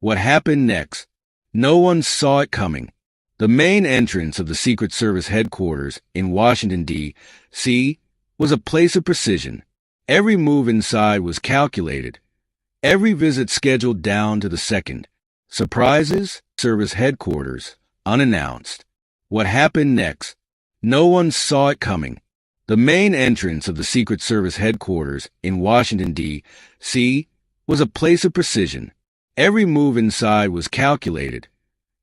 What happened next? No one saw it coming. The main entrance of the Secret Service headquarters in Washington, D.C. was a place of precision. Every move inside was calculated. Every visit scheduled down to the second. Surprises? Service headquarters, unannounced. What happened next? No one saw it coming. The main entrance of the Secret Service headquarters in Washington, D.C. was a place of precision. Every move inside was calculated.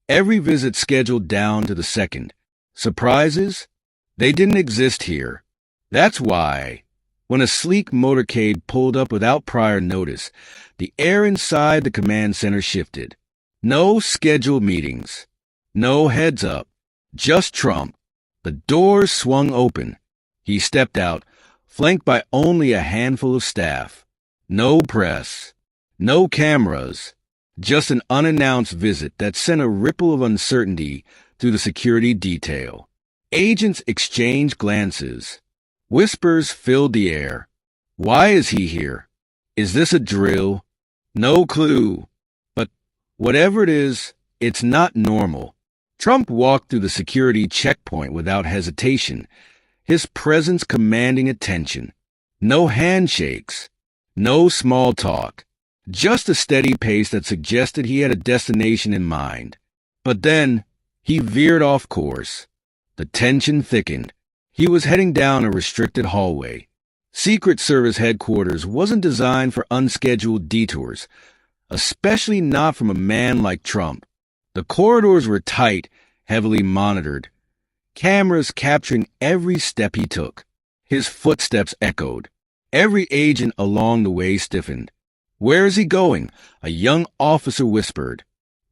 Every visit scheduled down to the second. Surprises? They didn't exist here. That's why, when a sleek motorcade pulled up without prior notice, the air inside the command center shifted. No scheduled meetings. No heads up. Just Trump. The doors swung open. He stepped out, flanked by only a handful of staff. No press. No cameras. Just an unannounced visit that sent a ripple of uncertainty through the security detail. Agents exchanged glances. Whispers filled the air. Why is he here? Is this a drill? No clue. But whatever it is, it's not normal. Trump walked through the security checkpoint without hesitation, his presence commanding attention. No handshakes. No small talk. Just a steady pace that suggested he had a destination in mind. But then, he veered off course. The tension thickened. He was heading down a restricted hallway. Secret Service headquarters wasn't designed for unscheduled detours, especially not from a man like Trump. The corridors were tight, heavily monitored, cameras capturing every step he took. His footsteps echoed. Every agent along the way stiffened. Where is he going? A young officer whispered.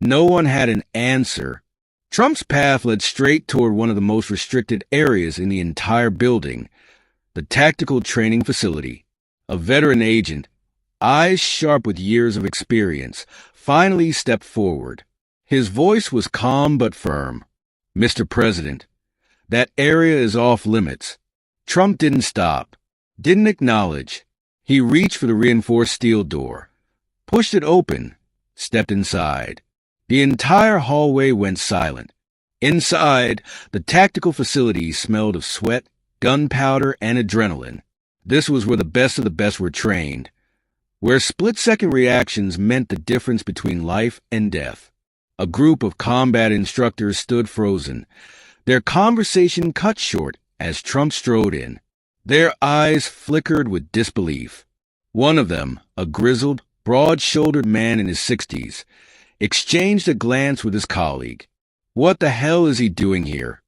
No one had an answer. Trump's path led straight toward one of the most restricted areas in the entire building, the tactical training facility. A veteran agent, eyes sharp with years of experience, finally stepped forward. His voice was calm but firm. Mr. President, that area is off limits. Trump didn't stop, didn't acknowledge. He reached for the reinforced steel door, pushed it open, stepped inside. The entire hallway went silent. Inside, the tactical facility smelled of sweat, gunpowder, and adrenaline. This was where the best of the best were trained, where split-second reactions meant the difference between life and death. A group of combat instructors stood frozen, their conversation cut short as Trump strode in. Their eyes flickered with disbelief. One of them, a grizzled, broad-shouldered man in his 60s, exchanged a glance with his colleague. What the hell is he doing here?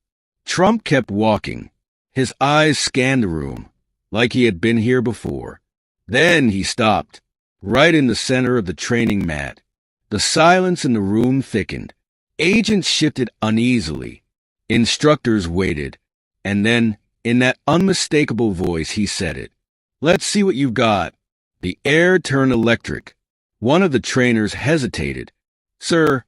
Trump kept walking. His eyes scanned the room, like he had been here before. Then he stopped, right in the center of the training mat. The silence in the room thickened. Agents shifted uneasily. Instructors waited. And then, in that unmistakable voice, he said it. Let's see what you've got. The air turned electric. One of the trainers hesitated. Sir,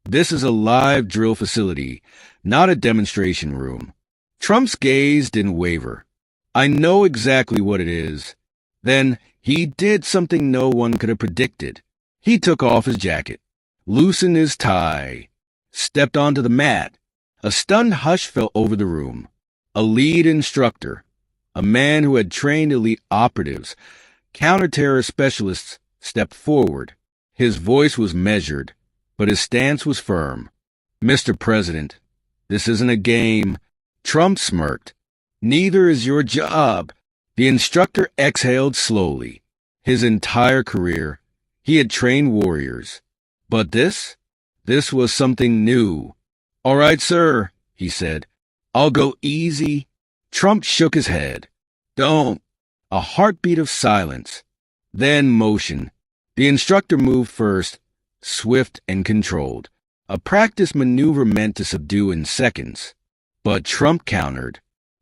this is a live drill facility, not a demonstration room. Trump's gaze didn't waver. I know exactly what it is. Then he did something no one could have predicted. He took off his jacket, loosened his tie, stepped onto the mat. A stunned hush fell over the room. A lead instructor, a man who had trained elite operatives, counter-terror specialists, stepped forward. His voice was measured, but his stance was firm. Mr. President, this isn't a game. Trump smirked. Neither is your job. The instructor exhaled slowly. His entire career, he had trained warriors. But this was something new. All right, sir, he said. I'll go easy. Trump shook his head. Don't. A heartbeat of silence. Then motion. The instructor moved first, swift and controlled. A practice maneuver meant to subdue in seconds. But Trump countered.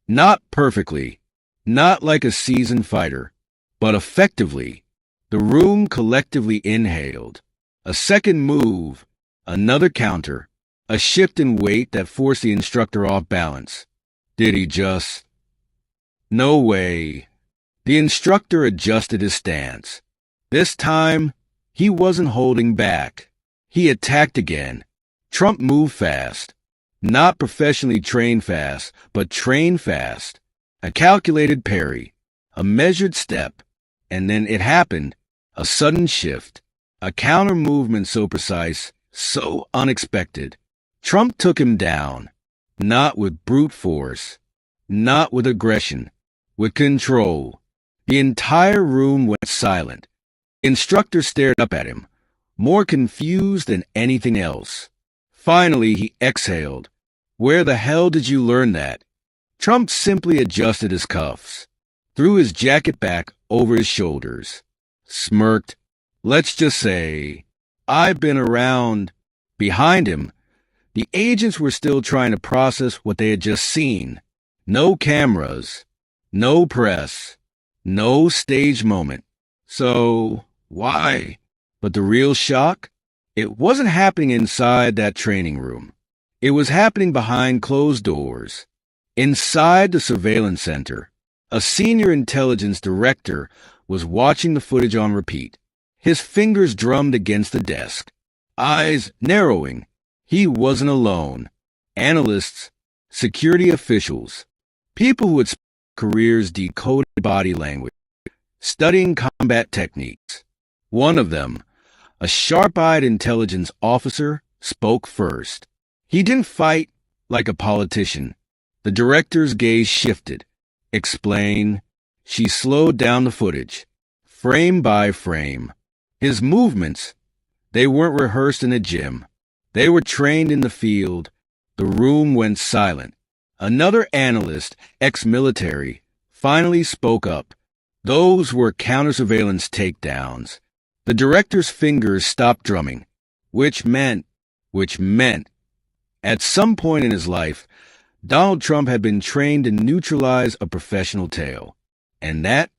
Not perfectly. Not like a seasoned fighter. But effectively. The room collectively inhaled. A second move. Another counter. A shift in weight that forced the instructor off balance. Did he just? No way. The instructor adjusted his stance. This time, he wasn't holding back. He attacked again. Trump moved fast. Not professionally trained fast, but trained fast. A calculated parry, a measured step, and then it happened. A sudden shift. A counter movement so precise, so unexpected. Trump took him down. Not with brute force. Not with aggression. With control. The entire room went silent. The instructor stared up at him, more confused than anything else. Finally, he exhaled. Where the hell did you learn that? Trump simply adjusted his cuffs, threw his jacket back over his shoulders, smirked. Let's just say, I've been around. Behind him, the agents were still trying to process what they had just seen. No cameras, no press, no stage moment. So, why? But the real shock? It wasn't happening inside that training room. It was happening behind closed doors. Inside the surveillance center, a senior intelligence director was watching the footage on repeat. His fingers drummed against the desk, eyes narrowing. He wasn't alone. Analysts, security officials, people who had spent careers decoding body language, studying combat techniques. One of them, a sharp-eyed intelligence officer, spoke first. He didn't fight like a politician. The director's gaze shifted. Explain. She slowed down the footage, frame by frame. His movements, they weren't rehearsed in a gym. They were trained in the field. The room went silent. Another analyst, ex-military, finally spoke up. Those were counter-surveillance takedowns. The director's fingers stopped drumming, which meant, at some point in his life, Donald Trump had been trained to neutralize a professional tale. And that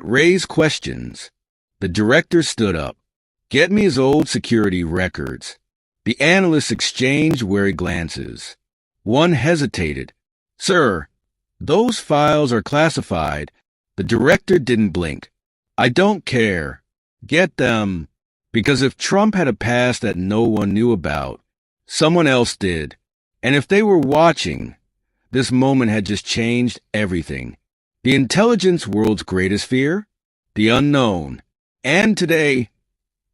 raised questions. The director stood up. Get me his old security records. The analysts exchanged wary glances. One hesitated. Sir, those files are classified. The director didn't blink. I don't care. Get them. Because if Trump had a past that no one knew about, someone else did. And if they were watching, this moment had just changed everything. The intelligence world's greatest fear? The unknown. And today,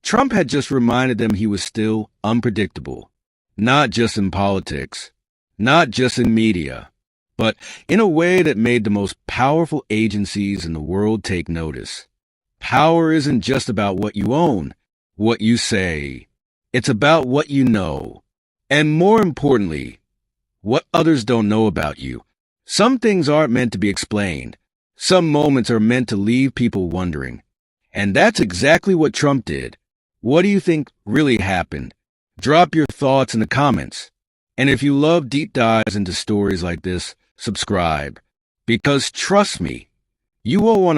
Trump had just reminded them he was still unpredictable. Not just in politics, not just in media, but in a way that made the most powerful agencies in the world take notice. Power isn't just about what you own, what you say. It's about what you know. And more importantly, what others don't know about you. Some things aren't meant to be explained. Some moments are meant to leave people wondering. And that's exactly what Trump did. What do you think really happened? Drop your thoughts in the comments. And if you love deep dives into stories like this, subscribe. Because trust me, you won't want to